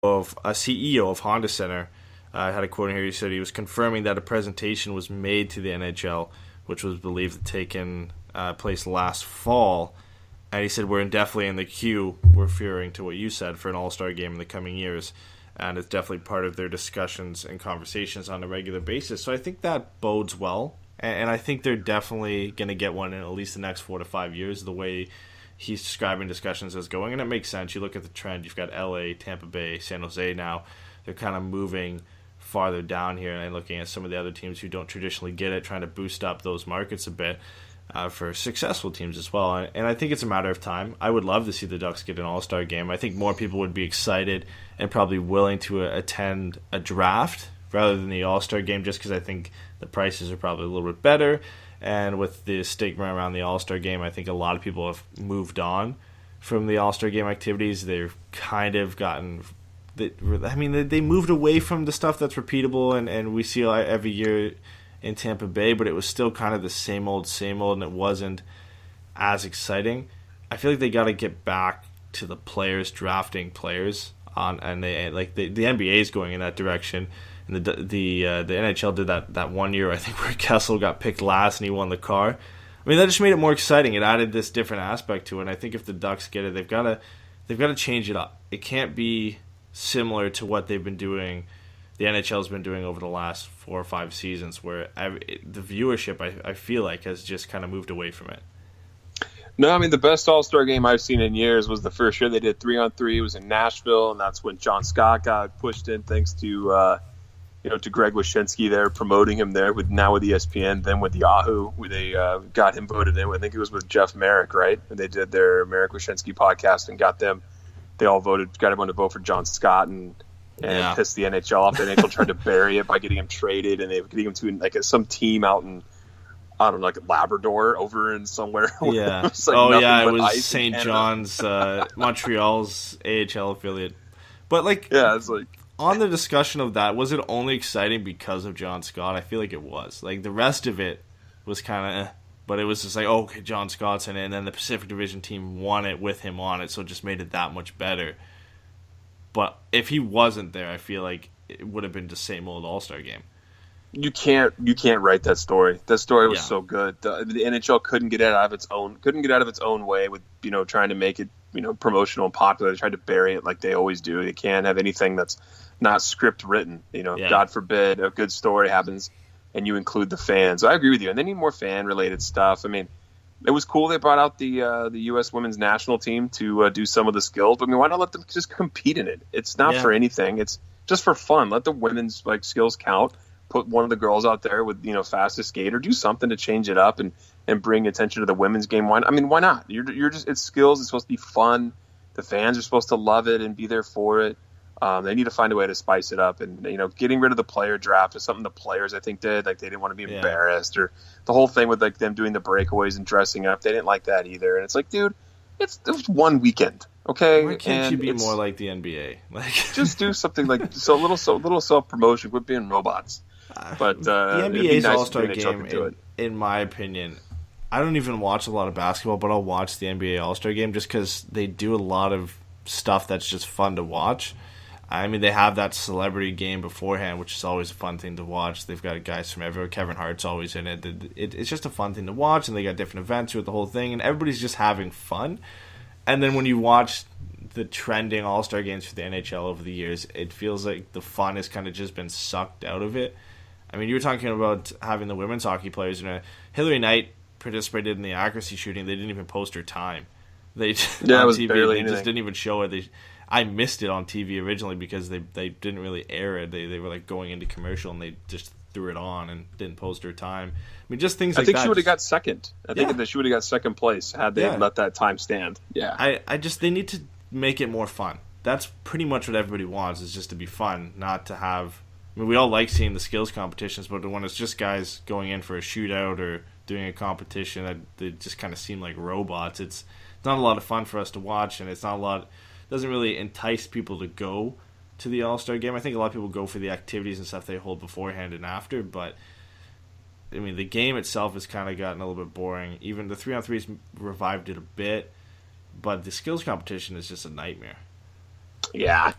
of a CEO of Honda Center. I had a quote here. He said he was confirming that a presentation was made to the NHL, which was believed to take place last fall. And he said, we're definitely in the queue, referring to what you said, for an All-Star game in the coming years. And it's definitely part of their discussions and conversations on a regular basis. So I think that bodes well. And I think they're definitely going to get one in at least the next 4 to 5 years, the way he's describing discussions as going. And it makes sense. You look at the trend. You've got LA, Tampa Bay, San Jose now. They're kind of moving farther down here and looking at some of the other teams who don't traditionally get it, trying to boost up those markets a bit. For successful teams as well. And I think it's a matter of time. I would love to see the Ducks get an All-Star game. I think more people would be excited and probably willing to attend a draft rather than the All-Star game, just because I think the prices are probably a little bit better. And with the stigma around the All-Star game, I think a lot of people have moved on from the All-Star game activities. They've kind of gotten... they moved away from the stuff that's repeatable, and we see every year in Tampa Bay, but it was still kind of the same old, and it wasn't as exciting. I feel like they got to get back to the players drafting players on, and the NBA is going in that direction, and the NHL did that one year, I think, where Kessel got picked last and he won the car. I mean, that just made it more exciting. It added this different aspect to it. And I think if the Ducks get it, they've got to change it up. It can't be similar to what they've been doing. The NHL's been doing over the last 4 or 5 seasons, where the viewership, I feel like, has just kind of moved away from it. No, I mean, the best All-Star game I've seen in years was the first year they did 3-on-3. It was in Nashville, and that's when John Scott got pushed in, thanks to to Greg Wyshynski there, promoting him there with ESPN, then with Yahoo, where they got him voted in. I think it was with Jeff Merrick, right? And they did their Merrick Wyshynski podcast and got everyone to vote for John Scott and pissed the NHL off. The NHL tried to bury it by getting him traded, and they were getting him to some team out in, I don't know, like Labrador over in somewhere. Yeah. It was was St. John's, Montreal's AHL affiliate. But it's like on the discussion of that, was it only exciting because of John Scott? I feel like it was. Like the rest of it was kind of, but it was just like, okay, John Scott's in it, and then the Pacific Division team won it with him on it, so it just made it that much better. But if he wasn't there, I feel like it would have been the same old All-Star game. You can't write that story. That story was so good. The NHL couldn't get out of its own way with trying to make it promotional and popular. They tried to bury it like they always do. They can't have anything that's not script written. God forbid a good story happens and you include the fans. So I agree with you. And they need more fan related stuff. I mean, it was cool they brought out the U.S. women's national team to do some of the skills. But I mean, why not let them just compete in it? It's not for anything. It's just for fun. Let the women's skills count. Put one of the girls out there with fastest skate, or do something to change it up and bring attention to the women's game. Why not? You're just, it's skills. It's supposed to be fun. The fans are supposed to love it and be there for it. They need to find a way to spice it up, and getting rid of the player draft is something the players I think did. Like they didn't want to be embarrassed, or the whole thing with them doing the breakaways and dressing up. They didn't like that either. And it's like, dude, it was one weekend, okay? Why can't you be more like the NBA? Just do something like a little self promotion. Quit being robots. But the NBA's All-Star game, in my opinion, I don't even watch a lot of basketball, but I'll watch the NBA All-Star game just because they do a lot of stuff that's just fun to watch. I mean, they have that celebrity game beforehand, which is always a fun thing to watch. They've got guys from everywhere. Kevin Hart's always in it. It's just a fun thing to watch, and they got different events with the whole thing, and everybody's just having fun. And then when you watch the trending All-Star games for the NHL over the years, it feels like the fun has kind of just been sucked out of it. I mean, you were talking about having the women's hockey players. Hillary Knight participated in the accuracy shooting. They didn't even post her time. They it was TV, barely they anything. just didn't even show it. I missed it on TV originally because they didn't really air it. They were going into commercial and they just threw it on and didn't post her time. I mean, just things like that. I think she would have got second. I think that she would have got second place had they let that time stand. Yeah. They need to make it more fun. That's pretty much what everybody wants, is just to be fun, not to have... I mean, we all like seeing the skills competitions, but when it's just guys going in for a shootout or doing a competition, they just kind of seem like robots. It's not a lot of fun for us to watch, and it's not a lot... doesn't really entice people to go to the All-Star game. I think a lot of people go for the activities and stuff they hold beforehand and after, but I mean, the game itself has kind of gotten a little bit boring. Even the 3-on-3s revived it a bit, but the skills competition is just a nightmare. Yeah.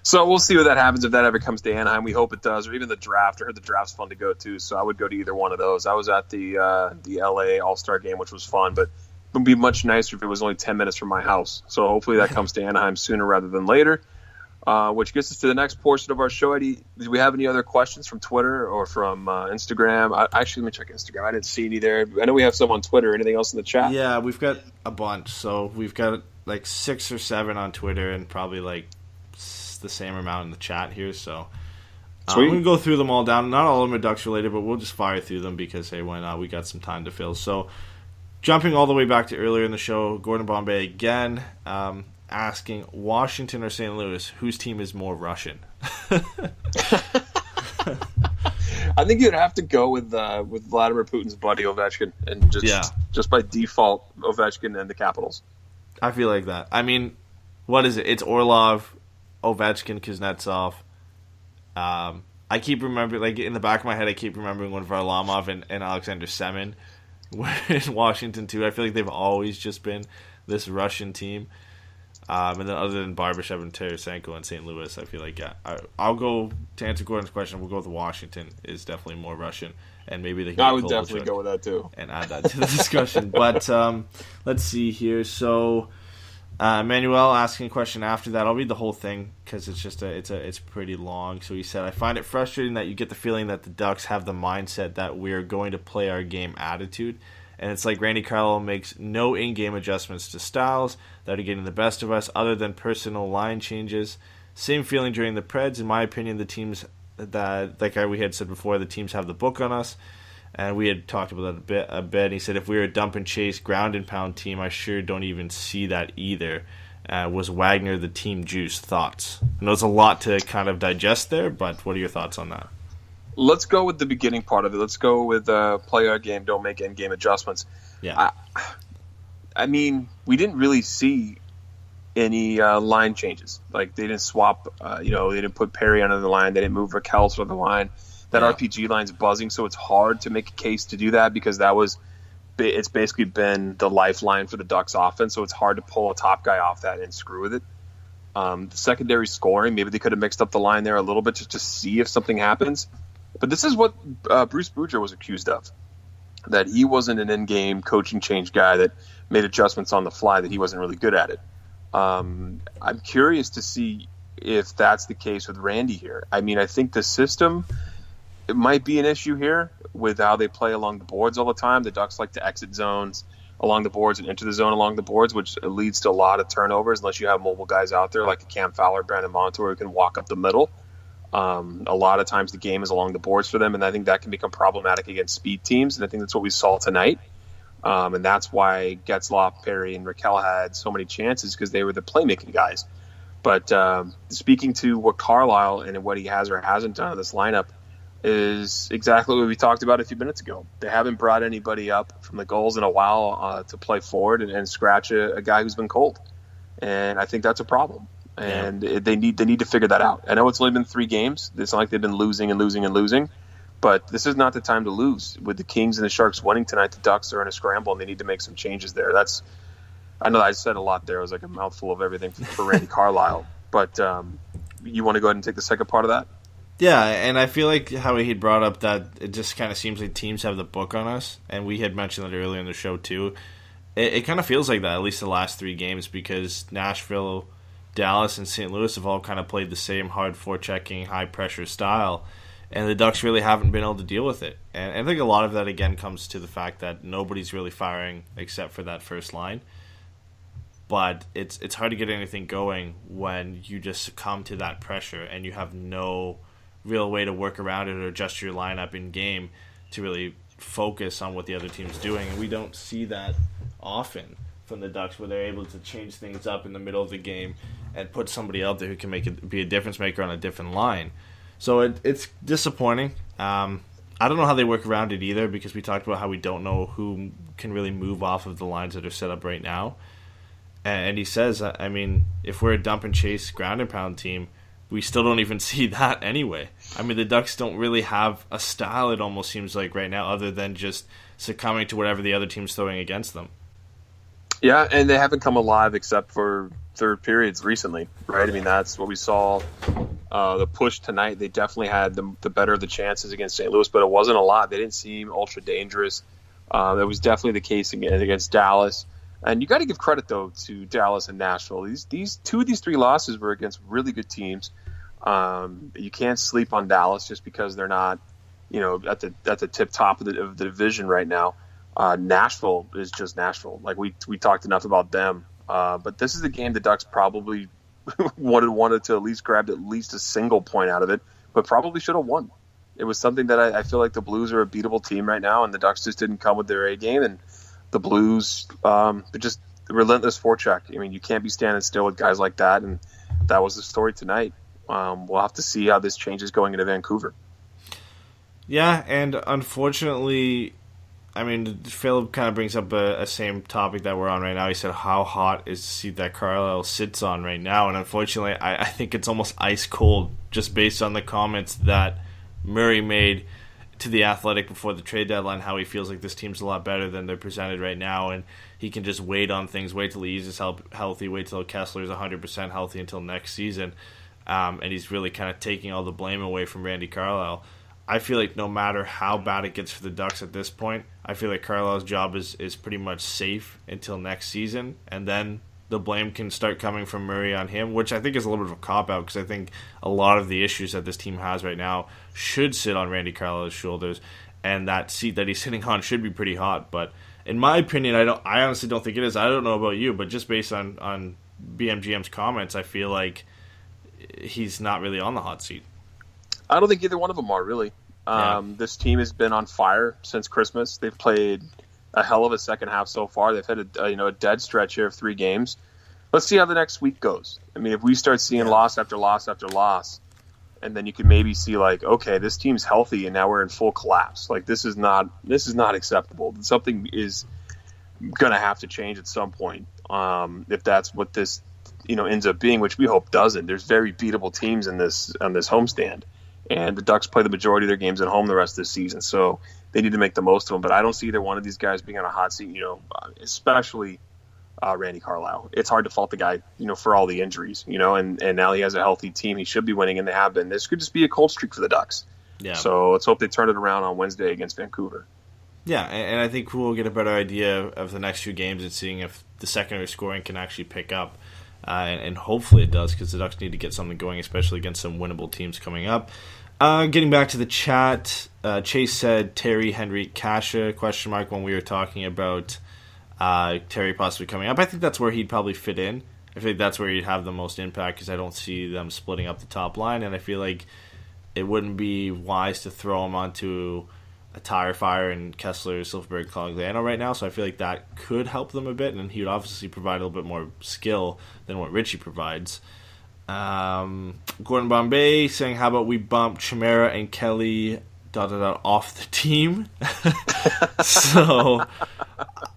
So we'll see what that happens if that ever comes to Anaheim. We hope it does, or even the draft. I heard the draft's fun to go to, so I would go to either one of those. I was at the LA All-Star game, which was fun, but it would be much nicer if it was only 10 minutes from my house. So hopefully that comes to Anaheim sooner rather than later, which gets us to the next portion of our show. Eddie, do we have any other questions from Twitter or from Instagram? Actually, let me check Instagram. I didn't see any there. I know we have some on Twitter. Anything else in the chat? Yeah, we've got a bunch. So we've got like 6 or 7 on Twitter and probably like the same amount in the chat here, so we're going to go through them all down. Not all of them are Ducks related, but we'll just fire through them because, hey, why not? We got some time to fill. So jumping all the way back to earlier in the show, Gordon Bombay again asking Washington or St. Louis, whose team is more Russian? I think you'd have to go with Vladimir Putin's buddy Ovechkin, and just by default, Ovechkin and the Capitals. I feel like that. I mean, what is it? It's Orlov, Ovechkin, Kuznetsov. I keep remembering, like in the back of my head, I keep remembering when Varlamov and Alexander Semin were in Washington too. I feel like they've always just been this Russian team. And then other than Barbashev and Tarasenko in St. Louis, I feel like I'll go to answer Gordon's question. We'll go with Washington is definitely more Russian, and maybe they can. I would definitely go with that too, and add that to the discussion. But let's see here. So. Manuel asking a question after that. I'll read the whole thing because it's pretty long. So he said, I find it frustrating that you get the feeling that the Ducks have the mindset that we're going to play our game attitude. And it's like Randy Carlyle makes no in-game adjustments to styles that are getting the best of us other than personal line changes. Same feeling during the Preds. In my opinion, the teams that, like we had said before, the teams have the book on us. And we had talked about that a bit. He said, if we were a dump and chase, ground and pound team, I sure don't even see that either. Was Wagner the team juice? Thoughts? I know it's a lot to kind of digest there, but what are your thoughts on that? Let's go with the beginning part of it. Let's go with play our game, don't make end-game adjustments. Yeah. I mean, we didn't really see any line changes. Like, they didn't swap, they didn't put Perry under the line. They didn't move Raquel to the line. That RPG line's buzzing, so it's hard to make a case to do that because it's basically been the lifeline for the Ducks offense, so it's hard to pull a top guy off that and screw with it. The secondary scoring, maybe they could have mixed up the line there a little bit just to see if something happens. But this is what Bruce Boudreau was accused of, that he wasn't an in-game coaching change guy that made adjustments on the fly, that he wasn't really good at it. I'm curious to see if that's the case with Randy here. I mean, I think the system... It might be an issue here with how they play along the boards all the time. The Ducks like to exit zones along the boards and enter the zone along the boards, which leads to a lot of turnovers unless you have mobile guys out there like Cam Fowler, Brandon Montour, who can walk up the middle. A lot of times the game is along the boards for them, and I think that can become problematic against speed teams, and I think that's what we saw tonight. And that's why Getzlaf, Perry, and Raquel had so many chances because they were the playmaking guys. But speaking to what Carlisle and what he has or hasn't done in this lineup, is exactly what we talked about a few minutes ago. They haven't brought anybody up from the goals in a while to play forward and scratch a guy who's been cold. And I think that's a problem. And they need to figure that out. I know it's only been 3 games. It's not like they've been losing and losing and losing. But this is not the time to lose. With the Kings and the Sharks winning tonight, the Ducks are in a scramble, and they need to make some changes there. I know I said a lot there. It was like a mouthful of everything for Randy Carlisle. But you want to go ahead and take the second part of that? Yeah, and I feel like how he brought up that it just kind of seems like teams have the book on us, and we had mentioned that earlier in the show too. It kind of feels like that, at least the last 3 games, because Nashville, Dallas, and St. Louis have all kind of played the same hard forechecking, high-pressure style, and the Ducks really haven't been able to deal with it. And I think a lot of that, again, comes to the fact that nobody's really firing except for that first line. But it's hard to get anything going when you just succumb to that pressure and you have no real way to work around it or adjust your lineup in game to really focus on what the other team's doing. And we don't see that often from the Ducks, where they're able to change things up in the middle of the game and put somebody out there who can be a difference maker on a different line. So it's disappointing. I don't know how they work around it either, because we talked about how we don't know who can really move off of the lines that are set up right now. And he says, I mean, if we're a dump and chase ground and pound team, we still don't even see that anyway. I mean, the Ducks don't really have a style, it almost seems like right now, other than just succumbing to whatever the other team's throwing against them. Yeah, and they haven't come alive except for third periods recently, right? I mean, that's what we saw. The push tonight, they definitely had the better of the chances against St. Louis, but it wasn't a lot. They didn't seem ultra dangerous. That was definitely the case against Dallas. And you got to give credit, though, to Dallas and Nashville. These two of these three losses were against really good teams. You can't sleep on Dallas just because they're not, at the tip top of the division right now. Nashville is just Nashville. Like we talked enough about them. But this is the game the Ducks probably wanted to at least grab at least a single point out of it, but probably should have won. It was something that I feel like the Blues are a beatable team right now, and the Ducks just didn't come with their A game, and the Blues, they're just relentless forecheck. I mean, you can't be standing still with guys like that, and that was the story tonight. We'll have to see how this changes going into Vancouver. Yeah, and unfortunately, I mean, Phil kind of brings up a same topic that we're on right now. He said, how hot is the seat that Carlisle sits on right now? And unfortunately, I think it's almost ice cold just based on the comments that Murray made to The Athletic before the trade deadline, how he feels like this team's a lot better than they're presented right now, and he can just wait on things, wait till he's healthy, wait till Kessler's 100% healthy until next season, and he's really kind of taking all the blame away from Randy Carlisle. I feel like no matter how bad it gets for the Ducks at this point, I feel like Carlisle's job is pretty much safe until next season, and then the blame can start coming from Murray on him, which I think is a little bit of a cop-out because I think a lot of the issues that this team has right now should sit on Randy Carlisle's shoulders, and that seat that he's sitting on should be pretty hot. But in my opinion, I honestly don't think it is. I don't know about you, but just based on BMGM's comments, I feel like he's not really on the hot seat. I don't think either one of them are, really. Yeah. This team has been on fire since Christmas. They've played a hell of a second half so far. They've had a dead stretch here of 3 games. Let's see how the next week goes. I mean, if we start seeing loss after loss after loss, and then you can maybe see like, okay, this team's healthy and now we're in full collapse. Like this is not acceptable. Something is going to have to change at some point. If that's what this ends up being, which we hope doesn't. There's very beatable teams on this homestand. And the Ducks play the majority of their games at home the rest of the season, so they need to make the most of them. But I don't see either one of these guys being on a hot seat, especially Randy Carlisle. It's hard to fault the guy, for all the injuries, and now he has a healthy team. He should be winning, and they have been. This could just be a cold streak for the Ducks. Yeah. So let's hope they turn it around on Wednesday against Vancouver. Yeah, and I think we'll get a better idea of the next few games and seeing if the secondary scoring can actually pick up. And hopefully it does, because the Ducks need to get something going, especially against some winnable teams coming up. Getting back to the chat, Chase said Terry, Henry, Kasha, ? When we were talking about Terry possibly coming up. I think that's where he'd probably fit in. I think that's where he'd have the most impact, because I don't see them splitting up the top line, and I feel like it wouldn't be wise to throw him onto a tire fire and Kessler, Silfverberg, Cogliano right now, so I feel like that could help them a bit, and he would obviously provide a little bit more skill than what Richie provides. Gordon Bombay saying, how about we bump Chimera and Kelly off the team? So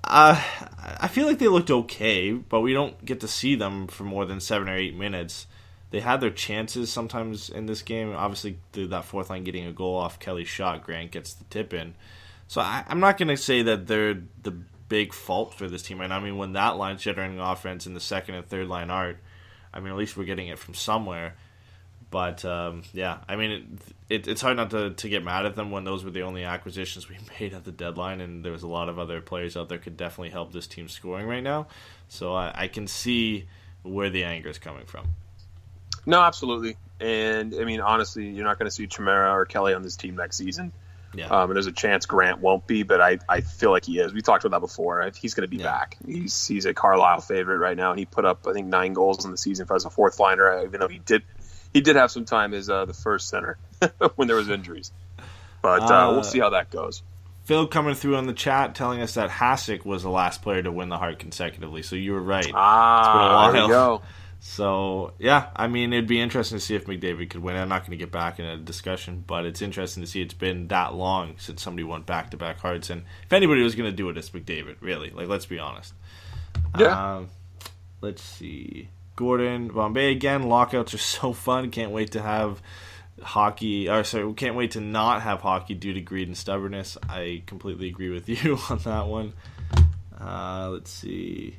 I feel like they looked okay, but we don't get to see them for more than 7 or 8 minutes. They had their chances sometimes in this game. Obviously, that fourth line getting a goal off Kelly's shot, Grant gets the tip in. So I'm not going to say that they're the big fault for this team right now. I mean, when that line's generating offense and the second and third line aren't, I mean, at least we're getting it from somewhere. But, yeah, I mean, it's hard not to get mad at them when those were the only acquisitions we made at the deadline, and there was a lot of other players out there could definitely help this team scoring right now. So I can see where the anger is coming from. No, absolutely. And, I mean, honestly, you're not going to see Chimera or Kelly on this team next season. Yeah. And there's a chance Grant won't be, but I feel like he is. We talked about that before. He's going to be back. He's a Carlisle favorite right now, and he put up, I think, 9 goals in the season as a fourth liner, even though he did have some time as the first center when there was injuries. But we'll see how that goes. Phil coming through on the chat telling us that Hasek was the last player to win the Hart consecutively, so you were right. It's been a while. There you go. So, yeah, I mean, it'd be interesting to see if McDavid could win. I'm not going to get back in a discussion, but it's interesting to see it's been that long since somebody won back-to-back Harts. And if anybody was going to do it, it's McDavid, really. Like, let's be honest. Yeah. Let's see. Gordon, Bombay again. Lockouts are so fun. Can't wait to have hockey. Can't wait to not have hockey due to greed and stubbornness. I completely agree with you on that one. Let's see.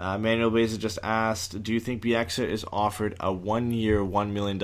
Manuel Beza just asked, do you think Bieksa is offered a 1-year, $1 million